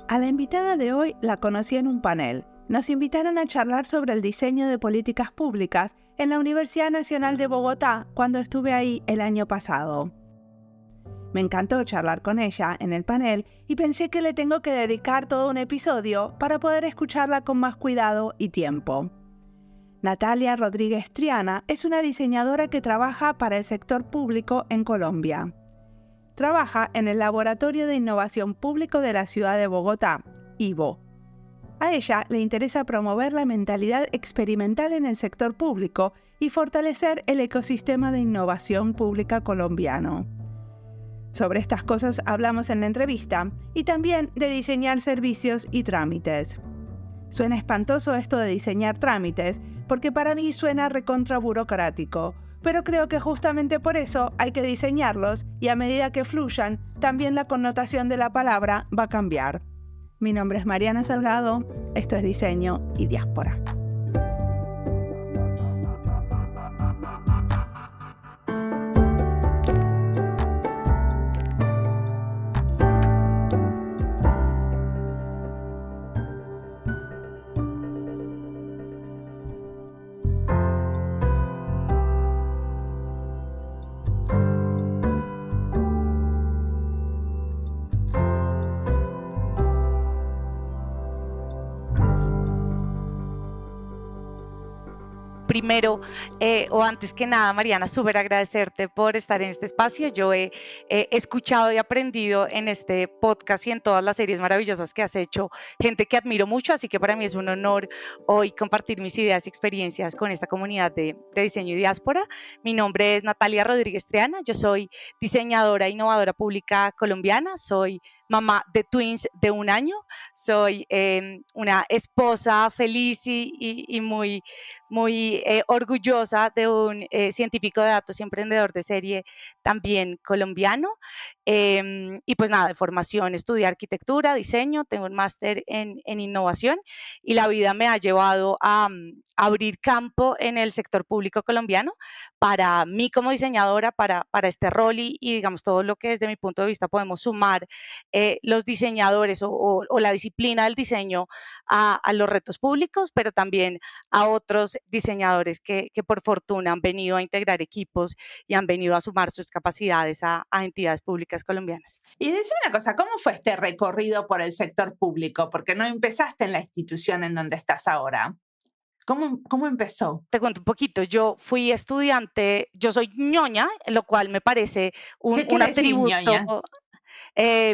A la invitada de hoy la conocí en un panel. Nos invitaron a charlar sobre el diseño de políticas públicas en la Universidad Nacional de Bogotá cuando estuve ahí el año pasado. Me encantó charlar con ella en el panel y pensé que le tengo que dedicar todo un episodio para poder escucharla con más cuidado y tiempo. Natalia Rodríguez Triana es una diseñadora que trabaja para el sector público en Colombia. Trabaja en el Laboratorio de Innovación Público de la Ciudad de Bogotá, IVO. A ella le interesa promover la mentalidad experimental en el sector público y fortalecer el ecosistema de innovación pública colombiano. Sobre estas cosas hablamos en la entrevista y también de diseñar servicios y trámites. Suena espantoso esto de diseñar trámites porque para mí suena recontra burocrático, pero creo que justamente por eso hay que diseñarlos y a medida que fluyan, también la connotación de la palabra va a cambiar. Mi nombre es Mariana Salgado, esto es Diseño y Diáspora. Primero, o antes que nada, Mariana, súper agradecerte por estar en este espacio. Yo he escuchado y aprendido en este podcast y en todas las series maravillosas que has hecho, gente que admiro mucho, así que para mí es un honor hoy compartir mis ideas y experiencias con esta comunidad de diseño y diáspora. Mi nombre es Natalia Rodríguez Triana, yo soy diseñadora e innovadora pública colombiana, soy mamá de twins de 1 año, soy una esposa feliz y muy orgullosa de un científico de datos y emprendedor de serie también colombiano. Y pues nada, de formación estudié arquitectura, diseño, tengo un máster en innovación y la vida me ha llevado a abrir campo en el sector público colombiano para mí como diseñadora, para este rol y digamos todo lo que desde mi punto de vista podemos sumar los diseñadores o la disciplina del diseño a los retos públicos, pero también a otros diseñadores que por fortuna han venido a integrar equipos y han venido a sumar sus capacidades a entidades públicas colombianas. Y decime una cosa, ¿cómo fue este recorrido por el sector público? Porque no empezaste en la institución en donde estás ahora. ¿Cómo empezó? Te cuento un poquito, yo fui estudiante, yo soy ñoña, lo cual me parece un atributo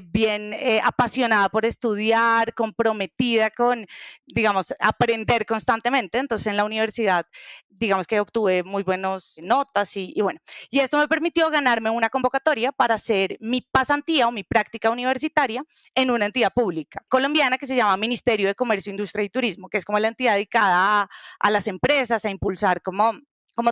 bien apasionada por estudiar, comprometida con, digamos, aprender constantemente. Entonces en la universidad, digamos que obtuve muy buenas notas y bueno, y esto me permitió ganarme una convocatoria para hacer mi pasantía o mi práctica universitaria en una entidad pública colombiana que se llama Ministerio de Comercio, Industria y Turismo, que es como la entidad dedicada a las empresas, a impulsar como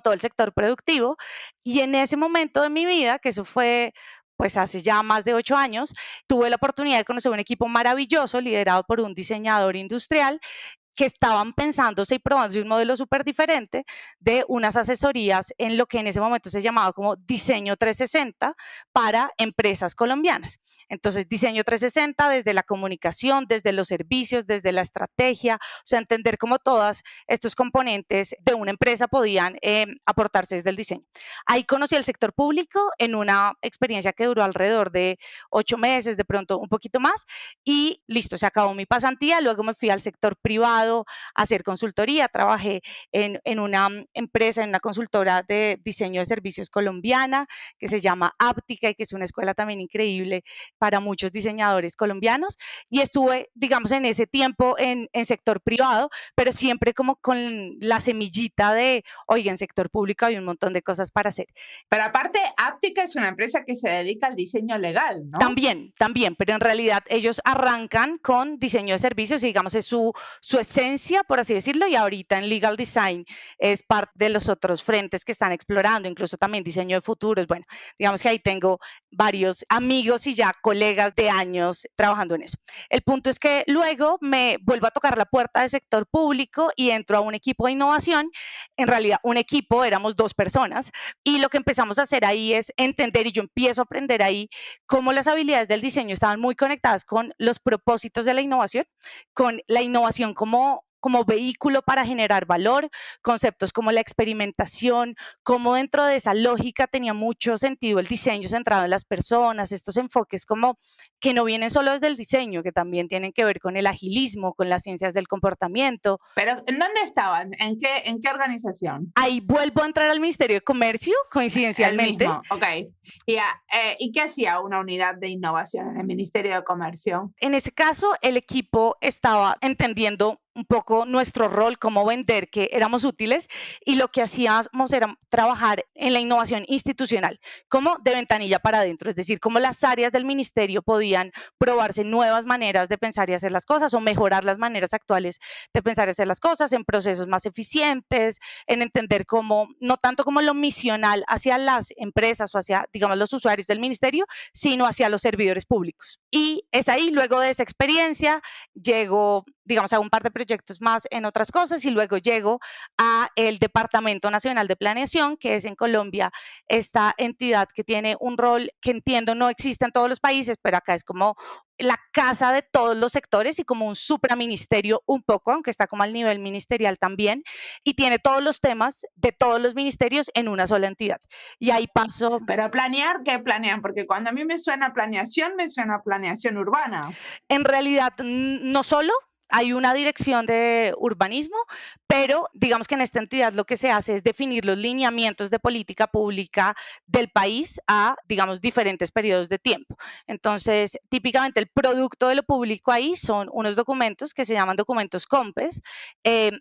todo el sector productivo. Y en ese momento de mi vida, que eso fue pues hace ya más de 8 años, tuve la oportunidad de conocer un equipo maravilloso liderado por un diseñador industrial que estaban pensándose y probándose un modelo súper diferente de unas asesorías en lo que en ese momento se llamaba como Diseño 360 para empresas colombianas. Entonces, Diseño 360 desde la comunicación, desde los servicios, desde la estrategia, o sea, entender cómo todos estos componentes de una empresa podían aportarse desde el diseño. Ahí conocí el sector público en una experiencia que duró alrededor de 8 meses, de pronto un poquito más, y listo, se acabó mi pasantía. Luego me fui al sector privado a hacer consultoría, trabajé en una empresa, en una consultora de diseño de servicios colombiana que se llama Áptica y que es una escuela también increíble para muchos diseñadores colombianos, y estuve, digamos, en ese tiempo en sector privado, pero siempre como con la semillita de, oiga, en sector público hay un montón de cosas para hacer. Pero aparte, Áptica es una empresa que se dedica al diseño legal, ¿no? También, pero en realidad ellos arrancan con diseño de servicios y digamos es su esencia, por así decirlo, y ahorita en Legal Design es parte de los otros frentes que están explorando, incluso también diseño de futuros. Bueno, digamos que ahí tengo varios amigos y ya colegas de años trabajando en eso. El punto es que luego me vuelvo a tocar la puerta del sector público y entro a un equipo de innovación. En realidad, un equipo, éramos 2 personas, y lo que empezamos a hacer ahí es entender, y yo empiezo a aprender ahí, cómo las habilidades del diseño estaban muy conectadas con los propósitos de la innovación, con la innovación como vehículo para generar valor, conceptos como la experimentación, como dentro de esa lógica tenía mucho sentido el diseño centrado en las personas, estos enfoques como que no vienen solo desde el diseño, que también tienen que ver con el agilismo, con las ciencias del comportamiento. Pero, ¿en dónde estabas? ¿En qué organización? Ahí vuelvo a entrar al Ministerio de Comercio, coincidencialmente. El mismo, ok. ¿Y qué hacía una unidad de innovación en el Ministerio de Comercio? En ese caso, el equipo estaba entendiendo un poco nuestro rol, cómo vender, que éramos útiles, y lo que hacíamos era trabajar en la innovación institucional, como de ventanilla para adentro, es decir, cómo las áreas del ministerio podían probarse nuevas maneras de pensar y hacer las cosas, o mejorar las maneras actuales de pensar y hacer las cosas en procesos más eficientes, en entender cómo, no tanto como lo misional hacia las empresas o hacia, digamos, los usuarios del ministerio, sino hacia los servidores públicos. Y es ahí, luego de esa experiencia, llego, digamos, a un par de proyectos más en otras cosas, y luego llego a el Departamento Nacional de Planeación, que es en Colombia esta entidad que tiene un rol que entiendo no existe en todos los países, pero acá es como la casa de todos los sectores y como un supraministerio un poco, aunque está como al nivel ministerial también, y tiene todos los temas de todos los ministerios en una sola entidad. Y ahí paso... Pero planear, ¿qué planean? Porque cuando a mí me suena planeación urbana. En realidad, no solo hay una dirección de urbanismo, pero digamos que en esta entidad lo que se hace es definir los lineamientos de política pública del país a, digamos, diferentes periodos de tiempo. Entonces, típicamente el producto de lo público ahí son unos documentos que se llaman documentos COMPES,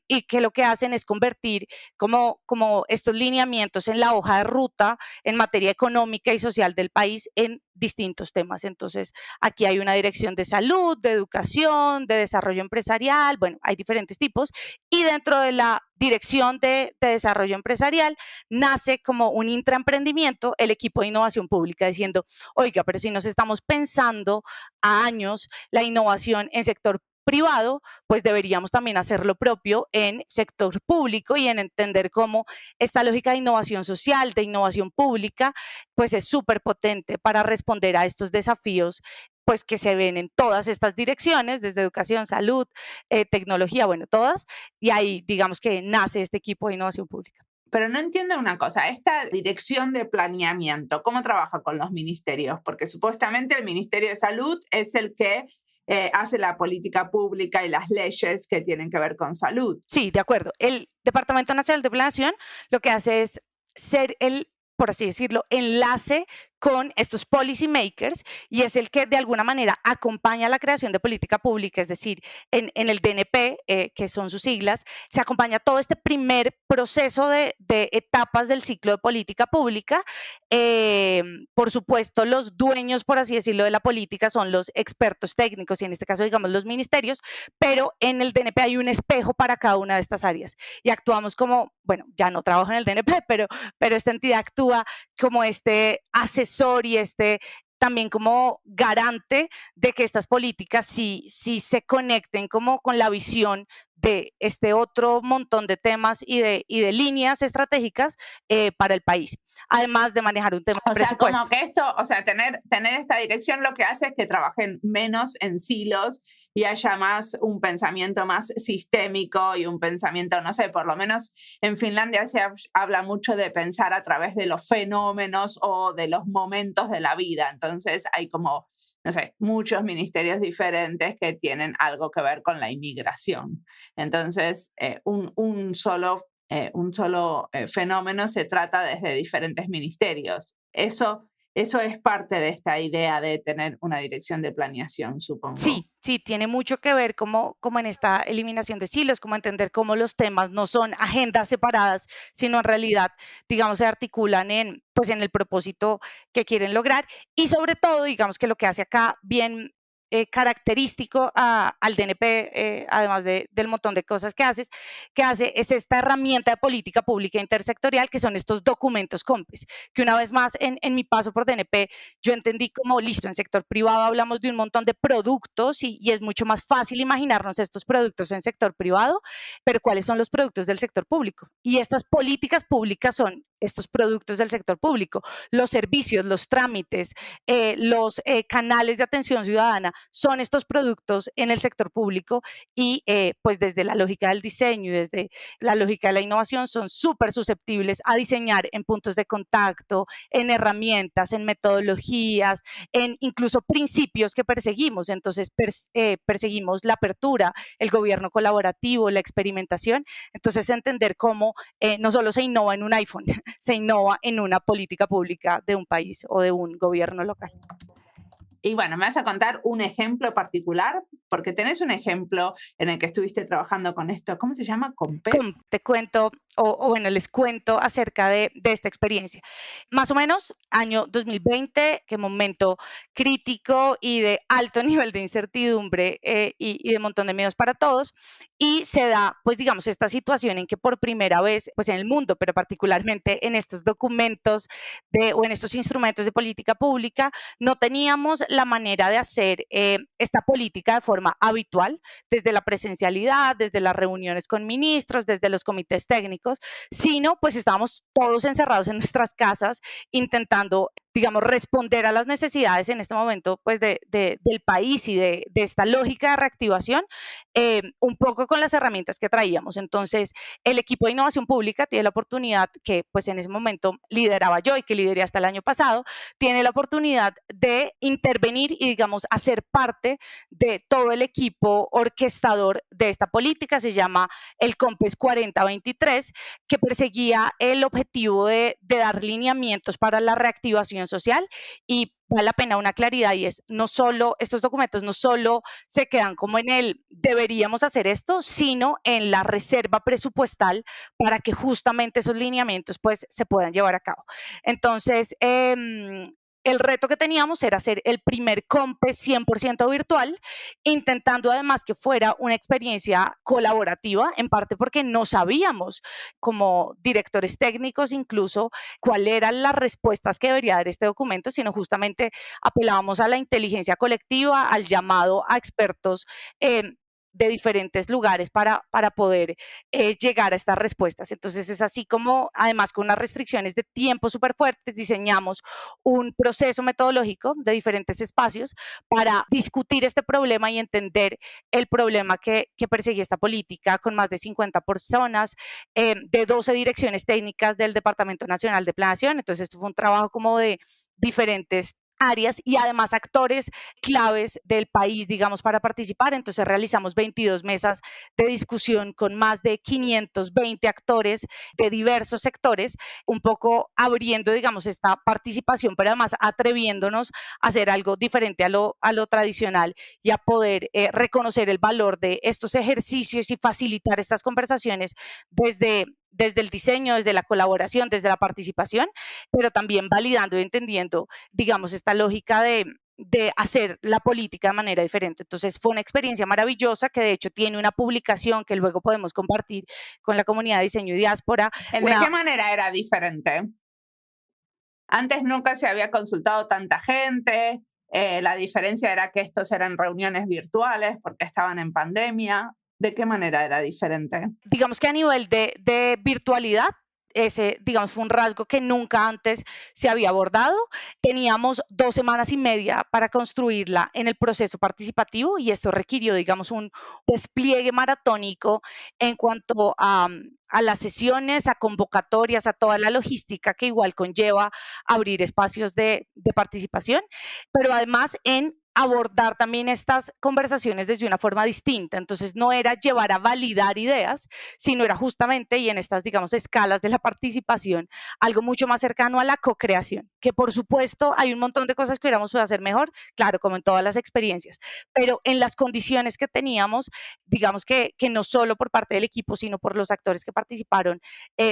y que lo que hacen es convertir como estos lineamientos en la hoja de ruta en materia económica y social del país en distintos temas. Entonces, aquí hay una dirección de salud, de educación, de desarrollo empresarial, bueno, hay diferentes tipos, y dentro de la dirección de desarrollo empresarial nace como un intraemprendimiento el equipo de innovación pública, diciendo, oiga, pero si nos estamos pensando a años la innovación en sector privado, pues deberíamos también hacer lo propio en sector público y en entender cómo esta lógica de innovación social, de innovación pública, pues es súper potente para responder a estos desafíos, pues que se ven en todas estas direcciones, desde educación, salud, tecnología, bueno, todas, y ahí digamos que nace este equipo de innovación pública. Pero no entiendo una cosa, esta dirección de planeamiento, ¿cómo trabaja con los ministerios? Porque supuestamente el Ministerio de Salud es el que hace la política pública y las leyes que tienen que ver con salud. Sí, de acuerdo. El Departamento Nacional de Planeación lo que hace es ser el, por así decirlo, enlace con estos policy makers, y es el que de alguna manera acompaña la creación de política pública, es decir, en el DNP, que son sus siglas, se acompaña todo este primer proceso de etapas del ciclo de política pública. Por supuesto, los dueños, por así decirlo, de la política son los expertos técnicos, y en este caso, digamos, los ministerios, pero en el DNP hay un espejo para cada una de estas áreas, y actuamos como, bueno, ya no trabajo en el DNP, pero esta entidad actúa como este asesor y también como garante de que estas políticas sí se conecten como con la visión de este otro montón de temas y de líneas estratégicas para el país, además de manejar un tema de presupuesto. O sea, como que esto, o sea, tener esta dirección lo que hace es que trabajen menos en silos y haya más un pensamiento más sistémico y un pensamiento, no sé, por lo menos en Finlandia se habla mucho de pensar a través de los fenómenos o de los momentos de la vida. Entonces hay como, no sé, muchos ministerios diferentes que tienen algo que ver con la inmigración. Entonces, un solo fenómeno se trata desde diferentes ministerios. Eso es parte de esta idea de tener una dirección de planeación, supongo. Sí, tiene mucho que ver como en esta eliminación de silos, como entender cómo los temas no son agendas separadas, sino en realidad, digamos, se articulan en el propósito que quieren lograr. Y sobre todo, digamos que lo que hace acá bien característico al DNP, además del montón de cosas que hace, es esta herramienta de política pública intersectorial, que son estos documentos COMPES, que una vez más en mi paso por DNP yo entendí como, listo, en sector privado hablamos de un montón de productos y es mucho más fácil imaginarnos estos productos en sector privado, pero ¿cuáles son los productos del sector público? Y estas políticas públicas son estos productos del sector público, los servicios, los trámites, los canales de atención ciudadana son estos productos en el sector público y pues desde la lógica del diseño y desde la lógica de la innovación son súper susceptibles a diseñar en puntos de contacto, en herramientas, en metodologías, en incluso principios que perseguimos. Entonces perseguimos la apertura, el gobierno colaborativo, la experimentación. Entonces entender cómo no solo se innova en un iPhone, se innova en una política pública de un país o de un gobierno local. Y bueno, me vas a contar un ejemplo particular, porque tenés un ejemplo en el que estuviste trabajando con esto. ¿Cómo se llama? Te cuento, o bueno, les cuento acerca de esta experiencia. Más o menos, año 2020, que momento crítico y de alto nivel de incertidumbre y de montón de miedos para todos. Y se da, pues digamos, esta situación en que por primera vez, pues en el mundo, pero particularmente en estos documentos o en estos instrumentos de política pública, no teníamos la manera de hacer esta política de forma habitual, desde la presencialidad, desde las reuniones con ministros, desde los comités técnicos, sino pues estábamos todos encerrados en nuestras casas intentando, digamos, responder a las necesidades en este momento pues del país y de esta lógica de reactivación, un poco con las herramientas que traíamos. Entonces, el equipo de innovación pública tiene la oportunidad, que pues en ese momento lideraba yo y que lideré hasta el año pasado, tiene la oportunidad de intervenir y, digamos, hacer parte de todo el equipo orquestador de esta política. Se llama el COMPES 4023, que perseguía el objetivo de dar lineamientos para la reactivación social. Y vale la pena una claridad, y es, no solo estos documentos no solo se quedan como en el deberíamos hacer esto, sino en la reserva presupuestal para que justamente esos lineamientos pues se puedan llevar a cabo. Entonces, el reto que teníamos era hacer el primer COMPES 100% virtual, intentando además que fuera una experiencia colaborativa, en parte porque no sabíamos como directores técnicos incluso cuáles eran las respuestas que debería dar este documento, sino justamente apelábamos a la inteligencia colectiva, al llamado a expertos de diferentes lugares para poder llegar a estas respuestas. Entonces es así como, además con unas restricciones de tiempo súper fuertes, diseñamos un proceso metodológico de diferentes espacios para discutir este problema y entender el problema que perseguía esta política, con más de 50 personas de 12 direcciones técnicas del Departamento Nacional de Planeación. Entonces esto fue un trabajo como de diferentes áreas y además actores claves del país, digamos, para participar. Entonces realizamos 22 mesas de discusión con más de 520 actores de diversos sectores, un poco abriendo, digamos, esta participación, pero además atreviéndonos a hacer algo diferente a lo tradicional y a poder reconocer el valor de estos ejercicios y facilitar estas conversaciones desde el diseño, desde la colaboración, desde la participación, pero también validando y entendiendo, digamos, esta lógica de hacer la política de manera diferente. Entonces fue una experiencia maravillosa que de hecho tiene una publicación que luego podemos compartir con la comunidad de diseño y diáspora. ¿De qué manera era diferente? Antes nunca se había consultado tanta gente, la diferencia era que estos eran reuniones virtuales porque estaban en pandemia. ¿De qué manera era diferente? Digamos que a nivel de virtualidad, ese, digamos, fue un rasgo que nunca antes se había abordado. Teníamos 2 semanas y media para construirla en el proceso participativo y esto requirió, digamos, un despliegue maratónico en cuanto a las sesiones, a convocatorias, a toda la logística que igual conlleva abrir espacios de participación, pero además en abordar también estas conversaciones desde una forma distinta. Entonces no era llevar a validar ideas, sino era justamente, y en estas, digamos, escalas de la participación, algo mucho más cercano a la co-creación, que por supuesto hay un montón de cosas que hubiéramos podido hacer mejor, claro, como en todas las experiencias, pero en las condiciones que teníamos, digamos que no solo por parte del equipo, sino por los actores que participaron,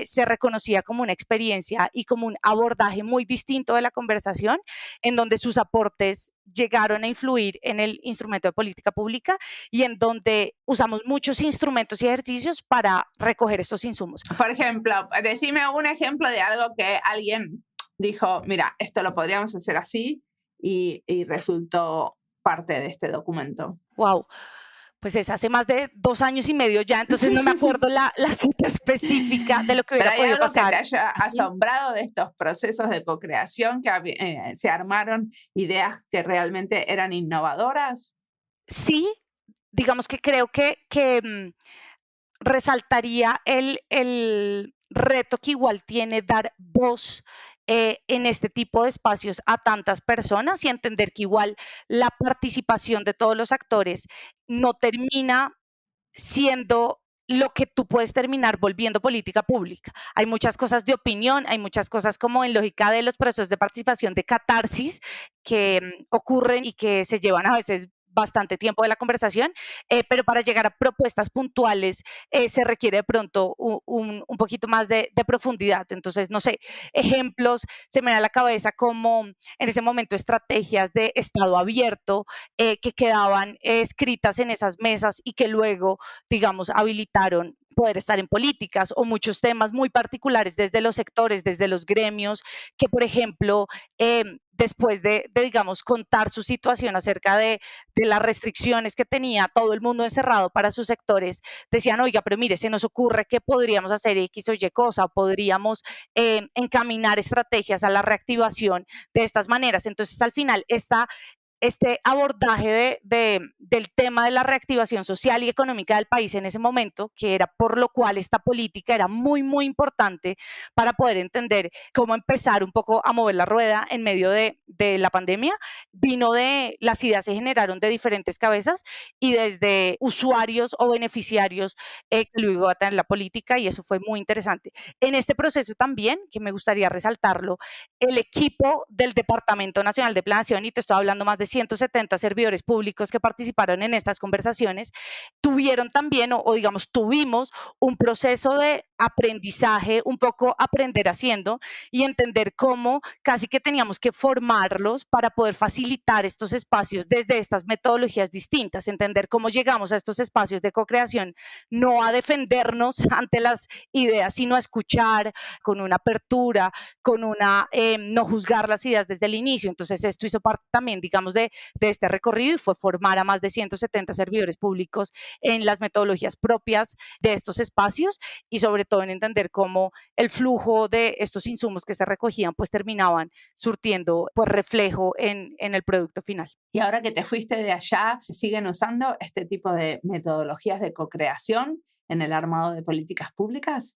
se reconocía como una experiencia y como un abordaje muy distinto de la conversación, en donde sus aportes llegaron a influir en el instrumento de política pública y en donde usamos muchos instrumentos y ejercicios para recoger estos insumos. Por ejemplo, decime un ejemplo de algo que alguien dijo, mira, esto lo podríamos hacer así y resultó parte de este documento. Wow. Pues es hace más de 2 años y medio ya, entonces no me acuerdo la cita específica de lo que hubiera podido pasar. ¿Pero hay algo que te haya asombrado de estos procesos de co-creación, que se armaron ideas que realmente eran innovadoras? Sí, digamos que creo que resaltaría el reto que igual tiene dar voz en este tipo de espacios a tantas personas y entender que igual la participación de todos los actores no termina siendo lo que tú puedes terminar volviendo política pública. Hay muchas cosas de opinión, hay muchas cosas como en lógica de los procesos de participación de catarsis que ocurren y que se llevan a veces bastante tiempo de la conversación, pero para llegar a propuestas puntuales se requiere de pronto un poquito más de profundidad. Entonces, no sé, ejemplos se me da a la cabeza como en ese momento estrategias de Estado abierto que quedaban escritas en esas mesas y que luego, digamos, habilitaron poder estar en políticas, o muchos temas muy particulares desde los sectores, desde los gremios, que por ejemplo, después de, digamos, contar su situación acerca de las restricciones que tenía todo el mundo encerrado para sus sectores, decían, oiga, pero mire, se nos ocurre que podríamos hacer X o Y cosa, podríamos encaminar estrategias a la reactivación de estas maneras. Entonces, al final, este abordaje del tema de la reactivación social y económica del país en ese momento, que era por lo cual esta política era muy, muy importante para poder entender cómo empezar un poco a mover la rueda en medio de la pandemia, las ideas se generaron de diferentes cabezas y desde usuarios o beneficiarios que luego iba a tener la política, y eso fue muy interesante. En este proceso también, que me gustaría resaltarlo, el equipo del Departamento Nacional de Planeación, y te estoy hablando más de 170 servidores públicos que participaron en estas conversaciones, tuvieron también, o digamos, tuvimos un proceso de aprendizaje, un poco aprender haciendo y entender cómo casi que teníamos que formarlos para poder facilitar estos espacios desde estas metodologías distintas, entender cómo llegamos a estos espacios de co-creación, no a defendernos ante las ideas, sino a escuchar con una apertura, con una no juzgar las ideas desde el inicio. Entonces esto hizo parte también, digamos, de este recorrido, y fue formar a más de 170 servidores públicos en las metodologías propias de estos espacios, y sobre todo en entender cómo el flujo de estos insumos que se recogían pues terminaban surtiendo pues reflejo en el producto final. Y ahora que te fuiste de allá, ¿siguen usando este tipo de metodologías de co-creación en el armado de políticas públicas?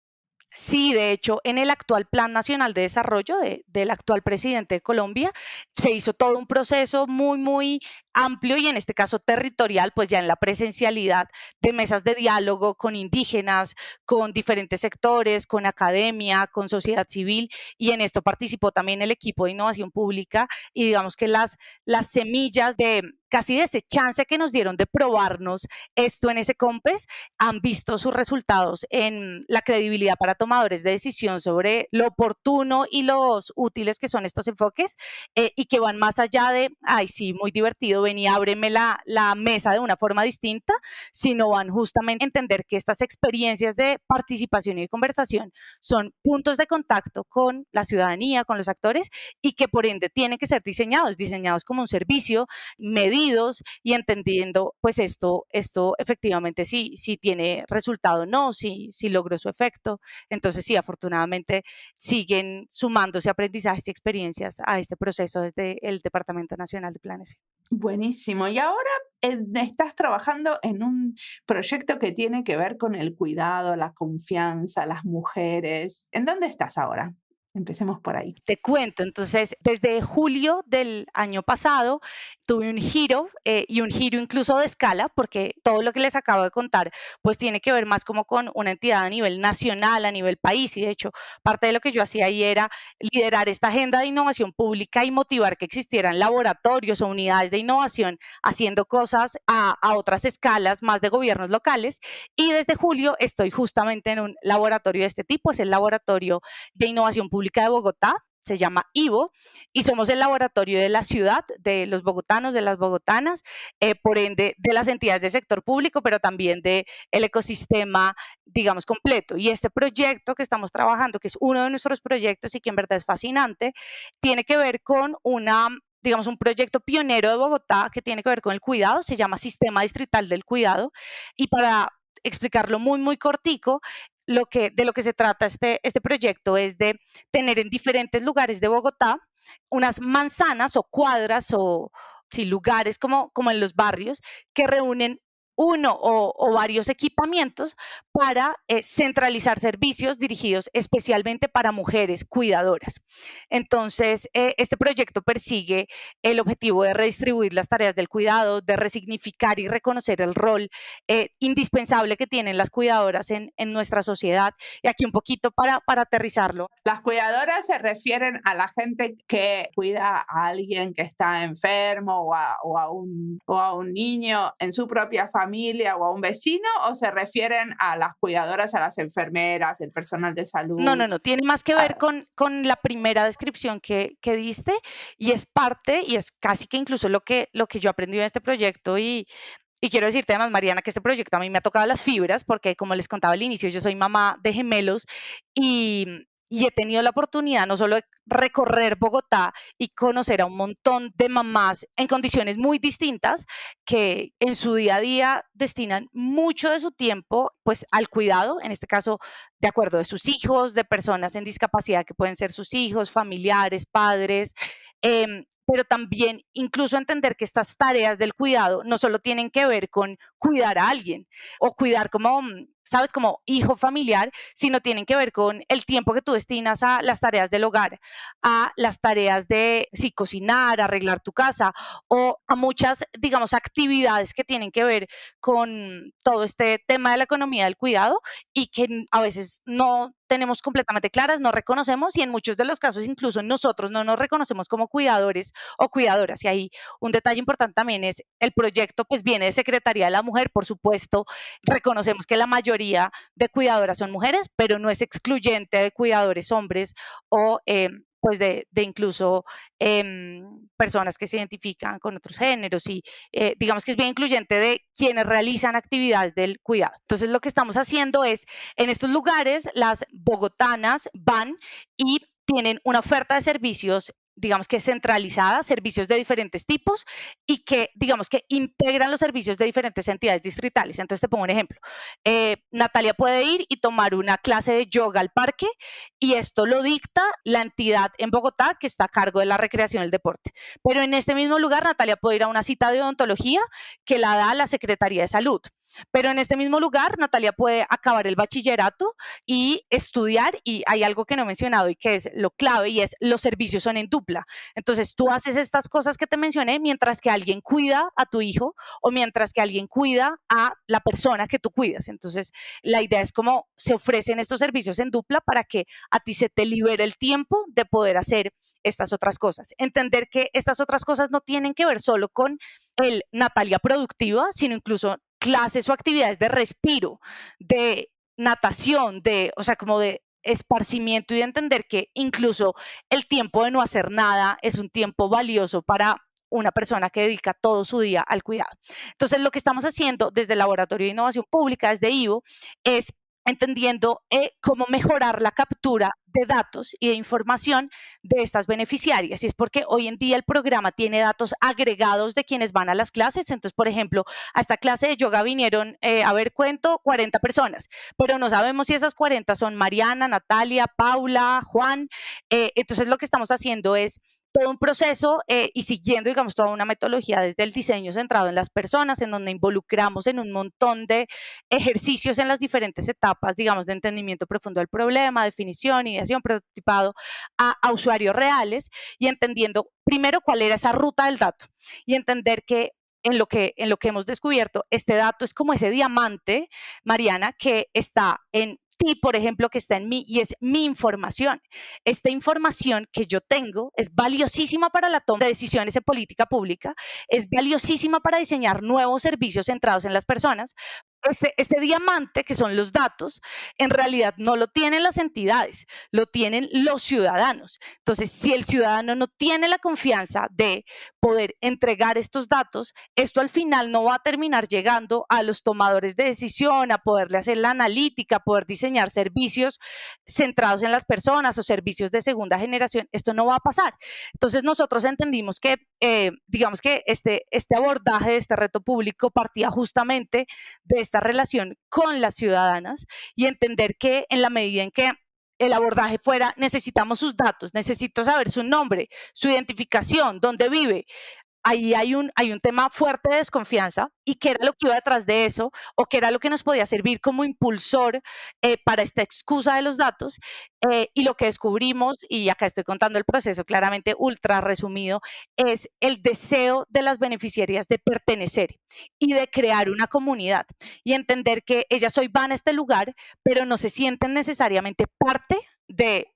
Sí, de hecho, en el actual Plan Nacional de Desarrollo del actual presidente de Colombia, se hizo todo un proceso muy, muy amplio, y en este caso territorial, pues ya en la presencialidad de mesas de diálogo con indígenas, con diferentes sectores, con academia, con sociedad civil, y en esto participó también el equipo de innovación pública, y digamos que las semillas de casi de ese chance que nos dieron de probarnos esto en ese COMPES han visto sus resultados en la credibilidad para tomadores de decisión sobre lo oportuno y los útiles que son estos enfoques, y que van más allá de, ay, sí, muy divertido, ven y ábreme la mesa de una forma distinta, sino van justamente a entender que estas experiencias de participación y de conversación son puntos de contacto con la ciudadanía, con los actores, y que por ende tienen que ser diseñados como un servicio, medidos y entendiendo pues esto efectivamente sí tiene resultado o no, si logró su efecto. Entonces sí, afortunadamente siguen sumándose aprendizajes y experiencias a este proceso desde el Departamento Nacional de Planeación. Buenísimo. Y ahora estás trabajando en un proyecto que tiene que ver con el cuidado, la confianza, las mujeres. ¿En dónde estás ahora? Empecemos por ahí. Te cuento, entonces, desde julio del año pasado tuve un giro, y un giro incluso de escala, porque todo lo que les acabo de contar pues tiene que ver más como con una entidad a nivel nacional, a nivel país, y de hecho parte de lo que yo hacía ahí era liderar esta agenda de innovación pública y motivar que existieran laboratorios o unidades de innovación haciendo cosas a otras escalas más de gobiernos locales, y desde julio estoy justamente en un laboratorio de este tipo, es el Laboratorio de Innovación Pública de Bogotá, se llama IVO, y somos el laboratorio de la ciudad, de los bogotanos, de las bogotanas, por ende de las entidades del sector público, pero también del ecosistema, digamos, completo. Y este proyecto que estamos trabajando, que es uno de nuestros proyectos y que en verdad es fascinante, tiene que ver con digamos, un proyecto pionero de Bogotá que tiene que ver con el cuidado, se llama Sistema Distrital del Cuidado, y para explicarlo muy, muy cortico, de lo que se trata este proyecto es de tener en diferentes lugares de Bogotá unas manzanas o cuadras o sí, lugares como en los barrios que reúnen uno o varios equipamientos para centralizar servicios dirigidos especialmente para mujeres cuidadoras. Entonces, este proyecto persigue el objetivo de redistribuir las tareas del cuidado, de resignificar y reconocer el rol indispensable que tienen las cuidadoras en nuestra sociedad. Y aquí un poquito para aterrizarlo. Las cuidadoras se refieren a la gente que cuida a alguien que está enfermo o a un niño en su propia familia o a un vecino, o se refieren a las cuidadoras, a las enfermeras, el personal de salud. No, tiene más que ver con la primera descripción que diste, y es parte, y es casi que incluso lo que yo aprendí en este proyecto. Y quiero decirte además, Mariana, que este proyecto a mí me ha tocado las fibras, porque como les contaba al inicio, yo soy mamá de gemelos y he tenido la oportunidad no solo de recorrer Bogotá y conocer a un montón de mamás en condiciones muy distintas que en su día a día destinan mucho de su tiempo pues al cuidado, en este caso de acuerdo de sus hijos, de personas en discapacidad que pueden ser sus hijos, familiares, padres, pero también incluso entender que estas tareas del cuidado no solo tienen que ver con cuidar a alguien o cuidar como, ¿sabes?, como hijo familiar, sino tienen que ver con el tiempo que tú destinas a las tareas del hogar, a las tareas de cocinar, arreglar tu casa o a muchas, digamos, actividades que tienen que ver con todo este tema de la economía del cuidado y que a veces no tenemos completamente claras, no reconocemos, y en muchos de los casos incluso nosotros no nos reconocemos como cuidadores o cuidadoras. Y ahí un detalle importante también es el proyecto pues viene de Secretaría de la Mujer, por supuesto, reconocemos que la mayoría de cuidadoras son mujeres, pero no es excluyente de cuidadores hombres o pues de incluso personas que se identifican con otros géneros, y digamos que es bien incluyente de quienes realizan actividades del cuidado. Entonces lo que estamos haciendo es, en estos lugares, las bogotanas van y tienen una oferta de servicios, digamos que centralizada, servicios de diferentes tipos y que, digamos que integran los servicios de diferentes entidades distritales. Entonces te pongo un ejemplo. Natalia puede ir y tomar una clase de yoga al parque y esto lo dicta la entidad en Bogotá que está a cargo de la recreación y el deporte. Pero en este mismo lugar Natalia puede ir a una cita de odontología que la da la Secretaría de Salud. Pero en este mismo lugar Natalia puede acabar el bachillerato y estudiar, y hay algo que no he mencionado y que es lo clave, y es los servicios son en dupla. Entonces tú haces estas cosas que te mencioné mientras que alguien cuida a tu hijo o mientras que alguien cuida a la persona que tú cuidas. Entonces la idea es cómo se ofrecen estos servicios en dupla para que a ti se te libere el tiempo de poder hacer estas otras cosas. Entender que estas otras cosas no tienen que ver solo con el Natalia productiva, sino incluso clases o actividades de respiro, de natación, o sea, como de esparcimiento, y de entender que incluso el tiempo de no hacer nada es un tiempo valioso para una persona que dedica todo su día al cuidado. Entonces, lo que estamos haciendo desde el Laboratorio de Innovación Pública, desde IVO, es entendiendo cómo mejorar la captura de datos y de información de estas beneficiarias. Y es porque hoy en día el programa tiene datos agregados de quienes van a las clases. Entonces, por ejemplo, a esta clase de yoga vinieron, a ver, cuento, 40 personas, pero no sabemos si esas 40 son Mariana, Natalia, Paula, Juan. Entonces, lo que estamos haciendo es todo un proceso y siguiendo, digamos, toda una metodología desde el diseño centrado en las personas, en donde involucramos en un montón de ejercicios en las diferentes etapas, digamos, de entendimiento profundo del problema, definición, ideación, prototipado, a usuarios reales, y entendiendo primero cuál era esa ruta del dato y entender que en lo que hemos descubierto, este dato es como ese diamante, Mariana, que está en ti, por ejemplo, que está en mí, y es mi información. Esta información que yo tengo es valiosísima para la toma de decisiones en política pública, es valiosísima para diseñar nuevos servicios centrados en las personas, este diamante, que son los datos, en realidad no lo tienen las entidades, lo tienen los ciudadanos. Entonces, si el ciudadano no tiene la confianza de poder entregar estos datos, esto al final no va a terminar llegando a los tomadores de decisión, a poderle hacer la analítica, a poder diseñar servicios centrados en las personas o servicios de segunda generación. Esto no va a pasar. Entonces, nosotros entendimos que, digamos que este abordaje de este reto público partía justamente de esta relación con las ciudadanas y entender que en la medida en que el abordaje fuera, necesitamos sus datos, necesito saber su nombre, su identificación, dónde vive. Ahí hay un tema fuerte de desconfianza y qué era lo que iba detrás de eso o qué era lo que nos podía servir como impulsor para esta excusa de los datos. Y lo que descubrimos, y acá estoy contando el proceso claramente ultra resumido, es el deseo de las beneficiarias de pertenecer y de crear una comunidad y entender que ellas hoy van a este lugar, pero no se sienten necesariamente parte de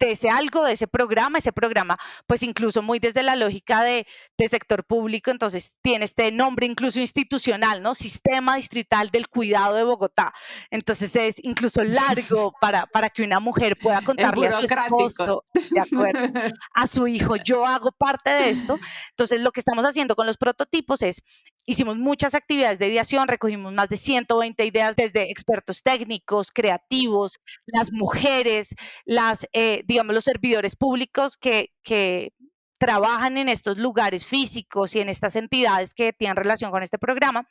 ese algo, de ese programa pues incluso muy desde la lógica de sector público, entonces tiene este nombre incluso institucional, ¿no? Sistema Distrital del Cuidado de Bogotá. Entonces es incluso largo para que una mujer pueda contarle a su esposo, de acuerdo, a su hijo, yo hago parte de esto. Entonces lo que estamos haciendo con los prototipos es, hicimos muchas actividades de ideación, recogimos más de 120 ideas desde expertos técnicos, creativos, las mujeres, digamos, los servidores públicos que trabajan en estos lugares físicos y en estas entidades que tienen relación con este programa.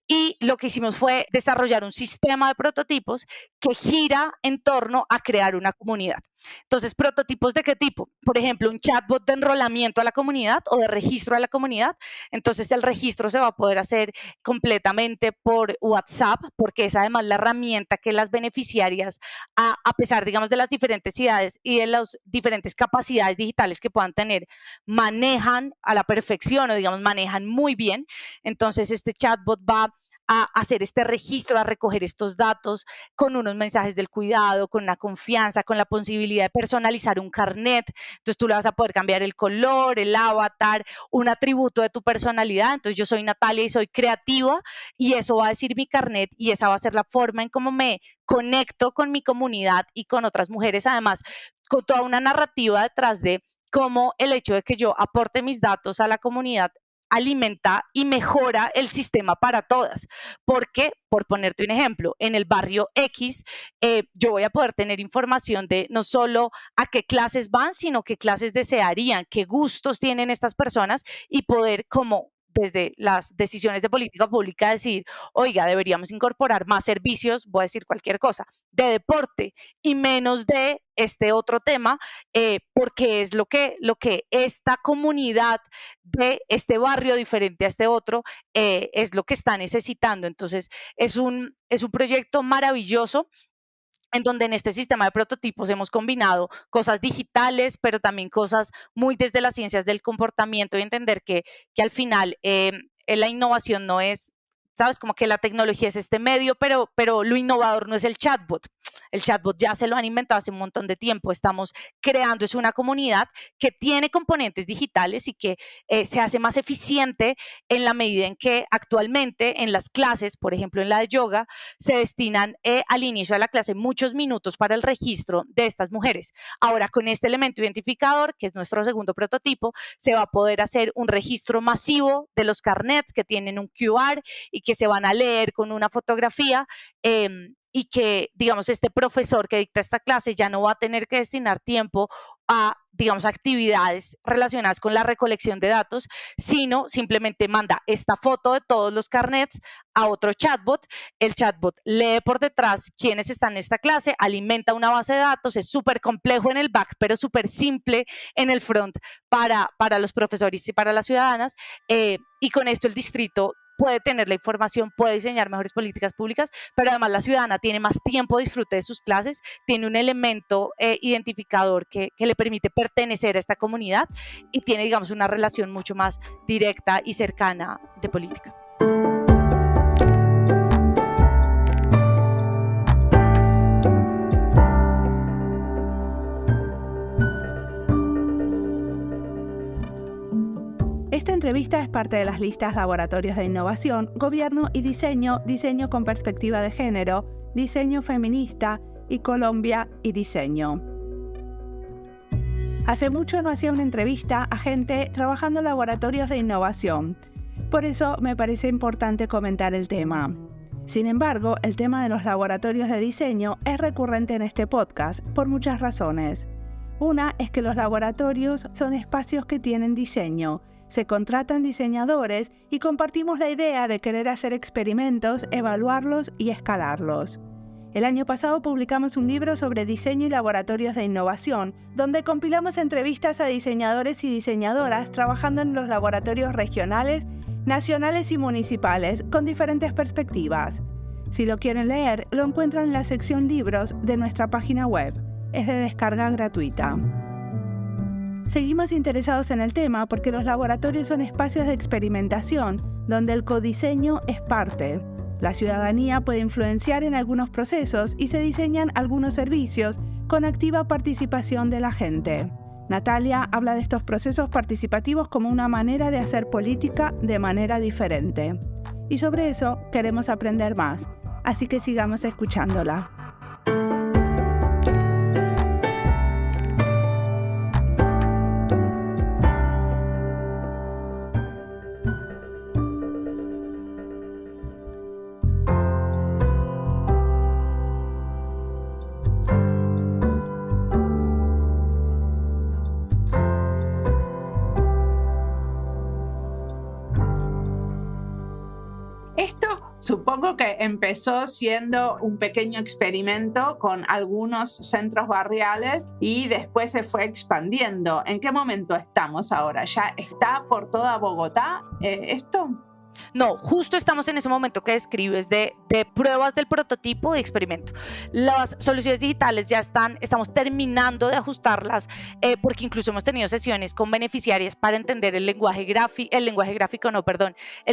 Y lo que hicimos fue desarrollar un sistema de prototipos que gira en torno a crear una comunidad. Entonces, ¿prototipos de qué tipo? Por ejemplo, un chatbot de enrolamiento a la comunidad o de registro a la comunidad. Entonces, el registro se va a poder hacer completamente por WhatsApp, porque es además la herramienta que las beneficiarias, a pesar, digamos, de las diferentes edades y de las diferentes capacidades digitales que puedan tener, manejan a la perfección o, digamos, manejan muy bien. Entonces, este chatbot va a hacer este registro, a recoger estos datos con unos mensajes del cuidado, con una confianza, con la posibilidad de personalizar un carnet. Entonces tú le vas a poder cambiar el color, el avatar, un atributo de tu personalidad. Entonces yo soy Natalia y soy creativa y eso va a decir mi carnet y esa va a ser la forma en cómo me conecto con mi comunidad y con otras mujeres, además con toda una narrativa detrás de cómo el hecho de que yo aporte mis datos a la comunidad alimenta y mejora el sistema para todas. Porque, por ponerte un ejemplo, en el barrio X, yo voy a poder tener información de no solo a qué clases van, sino qué clases desearían, qué gustos tienen estas personas y poder, como desde las decisiones de política pública, decir, oiga, deberíamos incorporar más servicios, voy a decir cualquier cosa, de deporte y menos de este otro tema, porque es lo que esta comunidad de este barrio diferente a este otro es lo que está necesitando. Entonces, es un proyecto maravilloso en donde en este sistema de prototipos hemos combinado cosas digitales, pero también cosas muy desde las ciencias del comportamiento y entender que al final la innovación no es, sabes, como que la tecnología es este medio, pero lo innovador no es el chatbot. El chatbot ya se lo han inventado hace un montón de tiempo. Estamos creando es una comunidad que tiene componentes digitales y que se hace más eficiente en la medida en que actualmente en las clases, por ejemplo en la de yoga, se destinan al inicio de la clase muchos minutos para el registro de estas mujeres. Ahora, con este elemento identificador, que es nuestro segundo prototipo, se va a poder hacer un registro masivo de los carnets que tienen un QR y que se van a leer con una fotografía, y que, digamos, este profesor que dicta esta clase ya no va a tener que destinar tiempo a, digamos, actividades relacionadas con la recolección de datos, sino simplemente manda esta foto de todos los carnets a otro chatbot. El chatbot lee por detrás quiénes están en esta clase, alimenta una base de datos, es súper complejo en el back, pero súper simple en el front para los profesores y para las ciudadanas, y con esto el distrito puede tener la información, puede diseñar mejores políticas públicas, pero además la ciudadana tiene más tiempo de disfrute de sus clases, tiene un elemento identificador que le permite pertenecer a esta comunidad y tiene, digamos, una relación mucho más directa y cercana de política. Esta entrevista es parte de las listas Laboratorios de Innovación, Gobierno y Diseño, Diseño con Perspectiva de Género, Diseño Feminista y Colombia y Diseño. Hace mucho no hacía una entrevista a gente trabajando en laboratorios de innovación. Por eso me parece importante comentar el tema. Sin embargo, el tema de los laboratorios de diseño es recurrente en este podcast por muchas razones. Una es que los laboratorios son espacios que tienen diseño, se contratan diseñadores y compartimos la idea de querer hacer experimentos, evaluarlos y escalarlos. El año pasado publicamos un libro sobre diseño y laboratorios de innovación, donde compilamos entrevistas a diseñadores y diseñadoras trabajando en los laboratorios regionales, nacionales y municipales, con diferentes perspectivas. Si lo quieren leer, lo encuentran en la sección Libros de nuestra página web. Es de descarga gratuita. Seguimos interesados en el tema porque los laboratorios son espacios de experimentación, donde el codiseño es parte. La ciudadanía puede influenciar en algunos procesos y se diseñan algunos servicios con activa participación de la gente. Natalia habla de estos procesos participativos como una manera de hacer política de manera diferente. Y sobre eso queremos aprender más, así que sigamos escuchándola. Supongo que empezó siendo un pequeño experimento con algunos centros barriales y después se fue expandiendo. ¿En qué momento estamos ahora? ¿Ya está por toda Bogotá esto? No, justo estamos en ese momento que describes de pruebas del prototipo y experimento. Las soluciones digitales ya estamos terminando de ajustarlas porque incluso hemos tenido sesiones con beneficiarias para entender el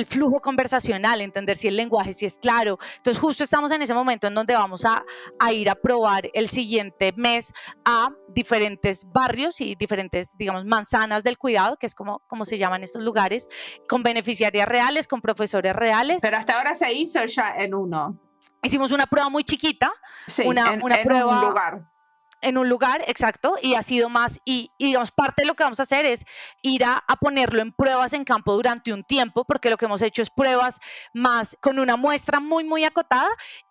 flujo conversacional, entender si el lenguaje si es claro. Entonces justo estamos en ese momento en donde vamos a ir a probar el siguiente mes a diferentes barrios y diferentes, digamos, manzanas del cuidado, que es como se llaman estos lugares, con beneficiarias reales, con profesores reales. Pero hasta ahora se hizo ya en uno. Hicimos una prueba muy chiquita. Sí, en un lugar. En un lugar, exacto, y ha sido más, y digamos, parte de lo que vamos a hacer es ir a ponerlo en pruebas en campo durante un tiempo, porque lo que hemos hecho es pruebas más con una muestra muy, muy acotada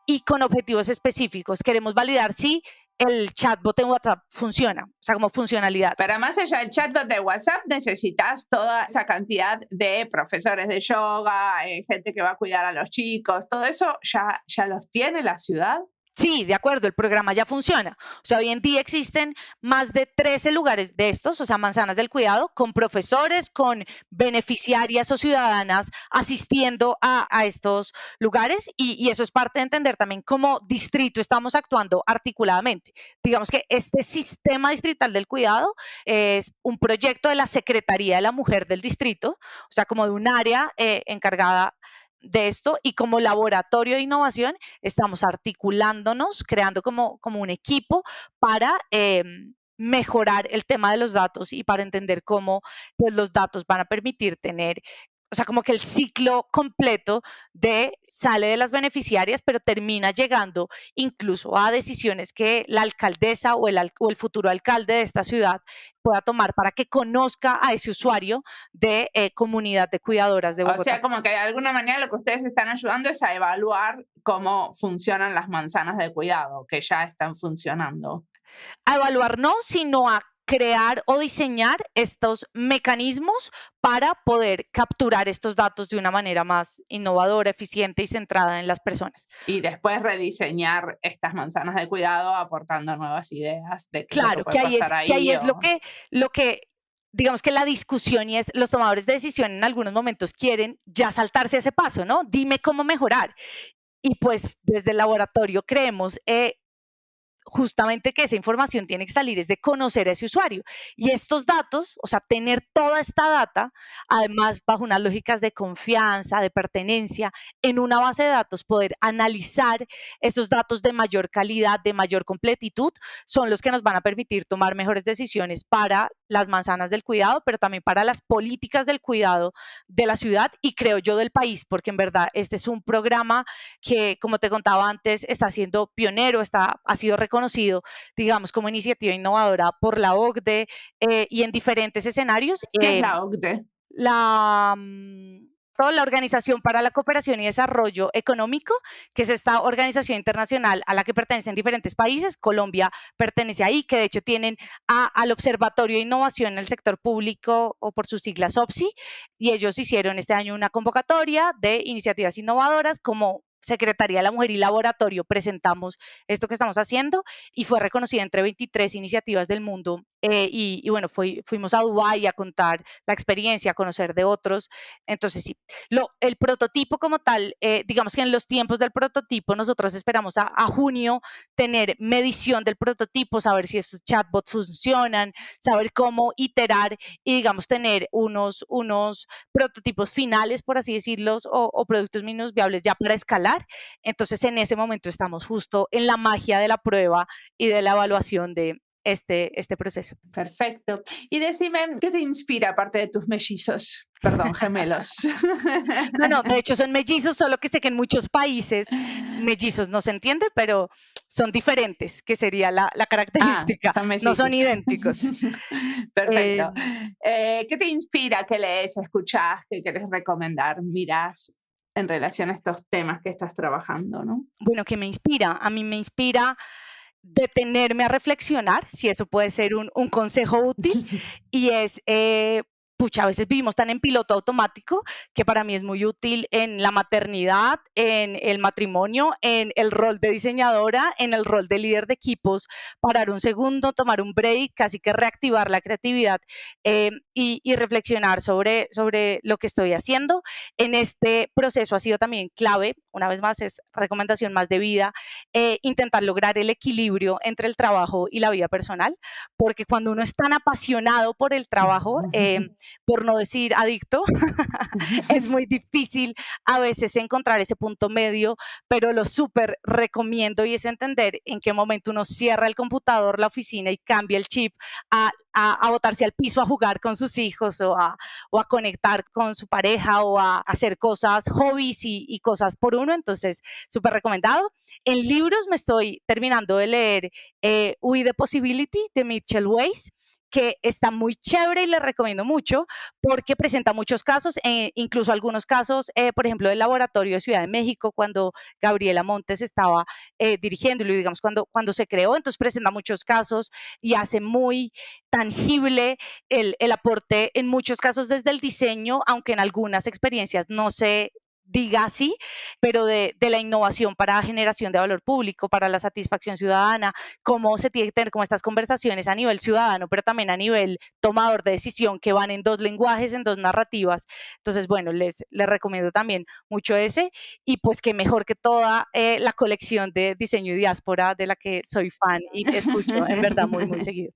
y con objetivos específicos. Queremos validar si el chatbot en WhatsApp funciona, o sea, como funcionalidad. Pero más allá del chatbot de WhatsApp, necesitas toda esa cantidad de profesores de yoga, gente que va a cuidar a los chicos, todo eso ya los tiene la ciudad. Sí, de acuerdo, el programa ya funciona. O sea, hoy en día existen más de 13 lugares de estos, o sea, manzanas del cuidado, con profesores, con beneficiarias o ciudadanas asistiendo a estos lugares y eso es parte de entender también cómo distrito estamos actuando articuladamente. Digamos que este sistema distrital del cuidado es un proyecto de la Secretaría de la Mujer del distrito, o sea, como de un área encargada de esto, y como laboratorio de innovación estamos articulándonos, creando como un equipo para mejorar el tema de los datos y para entender cómo pues, los datos van a permitir tener, o sea, como que el ciclo completo sale de las beneficiarias, pero termina llegando incluso a decisiones que la alcaldesa o el futuro alcalde de esta ciudad pueda tomar para que conozca a ese usuario de comunidad de cuidadoras de Bogotá. O sea, como que de alguna manera lo que ustedes están ayudando es a evaluar cómo funcionan las manzanas de cuidado, que ya están funcionando. A evaluar no, sino a crear o diseñar estos mecanismos para poder capturar estos datos de una manera más innovadora, eficiente y centrada en las personas. Y después rediseñar estas manzanas de cuidado aportando nuevas ideas de qué claro, puede pasar ahí. Que ahí es lo que digamos que la discusión y es los tomadores de decisión en algunos momentos quieren ya saltarse ese paso, ¿no? Dime cómo mejorar. Y pues desde el laboratorio creemos justamente que esa información tiene que salir es de conocer a ese usuario. Y estos datos, o sea, tener toda esta data, además bajo unas lógicas de confianza, de pertenencia, en una base de datos, poder analizar esos datos de mayor calidad, de mayor completitud, son los que nos van a permitir tomar mejores decisiones para las manzanas del cuidado, pero también para las políticas del cuidado de la ciudad y creo yo del país, porque en verdad este es un programa que, como te contaba antes, está siendo pionero, ha sido reconocido, digamos, como iniciativa innovadora por la OCDE y en diferentes escenarios. ¿Qué es la OCDE? Toda la Organización para la Cooperación y Desarrollo Económico, que es esta organización internacional a la que pertenecen diferentes países. Colombia pertenece ahí, que de hecho tienen al Observatorio de Innovación en el Sector Público, o por sus siglas OPSI, y ellos hicieron este año una convocatoria de iniciativas innovadoras. Como Secretaría de la Mujer y Laboratorio presentamos esto que estamos haciendo y fue reconocida entre 23 iniciativas del mundo y bueno, fuimos a Dubái a contar la experiencia, a conocer de otros. Entonces sí, el prototipo como tal, digamos que en los tiempos del prototipo nosotros esperamos a junio tener medición del prototipo, saber si estos chatbots funcionan, saber cómo iterar y digamos tener unos prototipos finales, por así decirlo, o productos mínimos viables ya para escalar. Entonces en ese momento estamos justo en la magia de la prueba y de la evaluación de este proceso. Perfecto. Y decime, ¿qué te inspira aparte de tus mellizos? Perdón, gemelos. No, de hecho son mellizos, solo que sé que en muchos países mellizos no se entiende, pero son diferentes, que sería la característica. No son idénticos. Perfecto. ¿Qué te inspira? ¿Qué lees, escuchás? ¿Qué quieres recomendar? ¿Mirás en relación a estos temas que estás trabajando, no? Bueno, ¿qué me inspira? A mí me inspira detenerme a reflexionar, si eso puede ser un consejo útil, y es, a veces vivimos tan en piloto automático que para mí es muy útil en la maternidad, en el matrimonio, en el rol de diseñadora, en el rol de líder de equipos, parar un segundo, tomar un break, casi que reactivar la creatividad y reflexionar sobre lo que estoy haciendo. En este proceso ha sido también clave, una vez más es recomendación más de vida, intentar lograr el equilibrio entre el trabajo y la vida personal, porque cuando uno es tan apasionado por el trabajo, por no decir adicto, es muy difícil a veces encontrar ese punto medio, pero lo súper recomiendo y es entender en qué momento uno cierra el computador, la oficina y cambia el chip a botarse al piso a jugar con sus hijos o a conectar con su pareja o a hacer cosas, hobbies y cosas por uno. Entonces, súper recomendado. En libros me estoy terminando de leer We the Possibility de Mitchell Weiss, que está muy chévere y les recomiendo mucho porque presenta muchos casos, incluso algunos casos, por ejemplo, del laboratorio de Ciudad de México, cuando Gabriela Montes estaba dirigiéndolo, digamos, cuando se creó. Entonces presenta muchos casos y hace muy tangible el aporte en muchos casos desde el diseño, aunque en algunas experiencias no se diga así, pero de la innovación para generación de valor público, para la satisfacción ciudadana, cómo se tiene que tener como estas conversaciones a nivel ciudadano, pero también a nivel tomador de decisión, que van en dos lenguajes, en dos narrativas. Entonces, bueno, les recomiendo también mucho ese, y pues que mejor que toda la colección de Diseño y Diáspora, de la que soy fan y te escucho en verdad muy, muy seguido.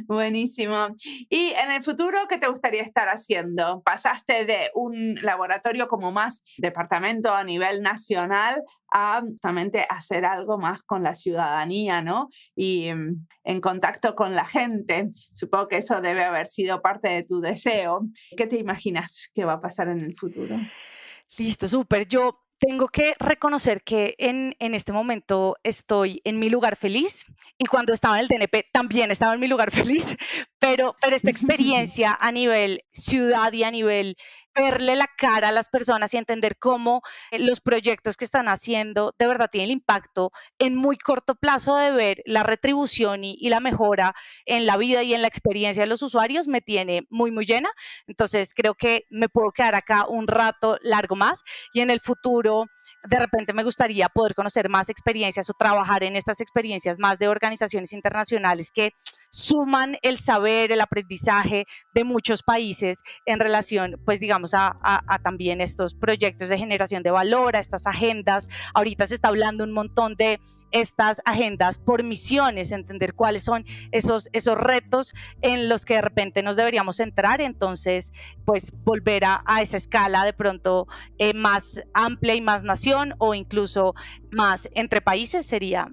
Buenísimo. ¿Y en el futuro qué te gustaría estar haciendo? Pasaste de un laboratorio como más departamento a nivel nacional a justamente hacer algo más con la ciudadanía, ¿no? Y en contacto con la gente. Supongo que eso debe haber sido parte de tu deseo. ¿Qué te imaginas que va a pasar en el futuro? Listo, súper. Yo tengo que reconocer que en este momento estoy en mi lugar feliz y cuando estaba en el DNP también estaba en mi lugar feliz, pero esta experiencia a nivel ciudad y a nivel verle la cara a las personas y entender cómo los proyectos que están haciendo de verdad tienen el impacto en muy corto plazo de ver la retribución y la mejora en la vida y en la experiencia de los usuarios me tiene muy, muy llena. Entonces creo que me puedo quedar acá un rato largo más y en el futuro de repente me gustaría poder conocer más experiencias o trabajar en estas experiencias más de organizaciones internacionales que suman el saber, el aprendizaje de muchos países en relación, pues digamos, a también estos proyectos de generación de valor, a estas agendas. Ahorita se está hablando un montón de estas agendas por misiones, entender cuáles son esos retos en los que de repente nos deberíamos centrar, entonces pues volver a esa escala de pronto más amplia y más nación o incluso más entre países sería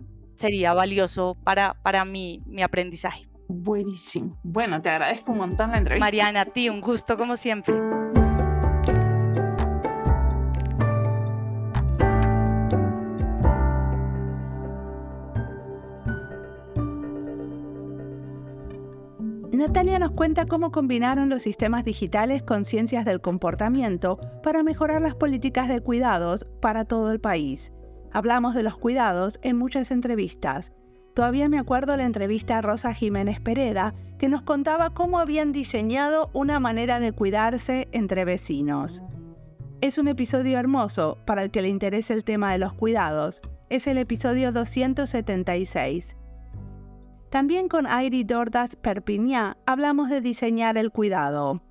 valioso para mi aprendizaje. Buenísimo. Bueno, te agradezco un montón la entrevista. Mariana, a ti un gusto como siempre. Natalia nos cuenta cómo combinaron los sistemas digitales con ciencias del comportamiento para mejorar las políticas de cuidados para todo el país. Hablamos de los cuidados en muchas entrevistas. Todavía me acuerdo la entrevista a Rosa Jiménez Pereda, que nos contaba cómo habían diseñado una manera de cuidarse entre vecinos. Es un episodio hermoso para el que le interese el tema de los cuidados. Es el episodio 276. También con Airi Dordas Perpiñá hablamos de diseñar el cuidado.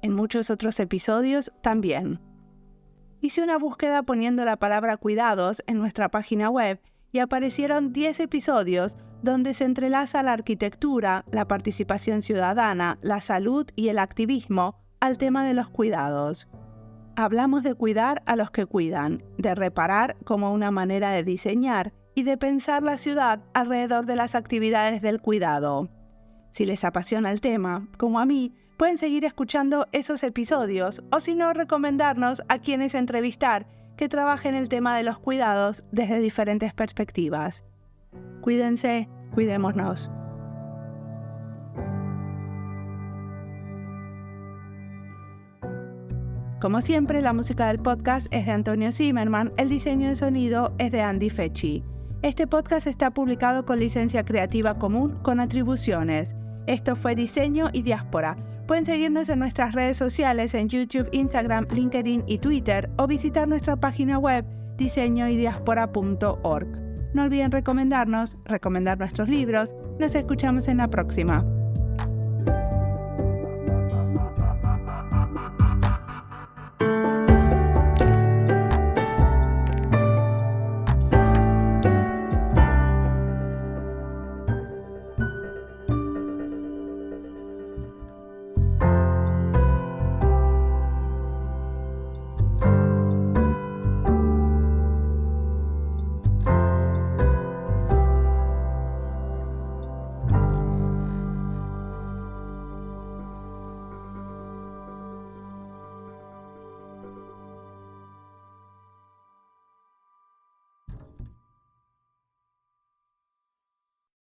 En muchos otros episodios también. Hice una búsqueda poniendo la palabra cuidados en nuestra página web y aparecieron 10 episodios donde se entrelaza la arquitectura, la participación ciudadana, la salud y el activismo al tema de los cuidados. Hablamos de cuidar a los que cuidan, de reparar como una manera de diseñar y de pensar la ciudad alrededor de las actividades del cuidado. Si les apasiona el tema, como a mí, pueden seguir escuchando esos episodios o si no, recomendarnos a quienes entrevistar que trabajen el tema de los cuidados desde diferentes perspectivas. Cuídense, cuidémonos. Como siempre, la música del podcast es de Antonio Zimmerman, el diseño de sonido es de Andy Fechi. Este podcast está publicado con licencia creativa común con atribuciones. Esto fue Diseño y Diáspora. Pueden seguirnos en nuestras redes sociales en YouTube, Instagram, LinkedIn y Twitter o visitar nuestra página web diseñoydiaspora.org. No olviden recomendarnos, recomendar nuestros libros. Nos escuchamos en la próxima.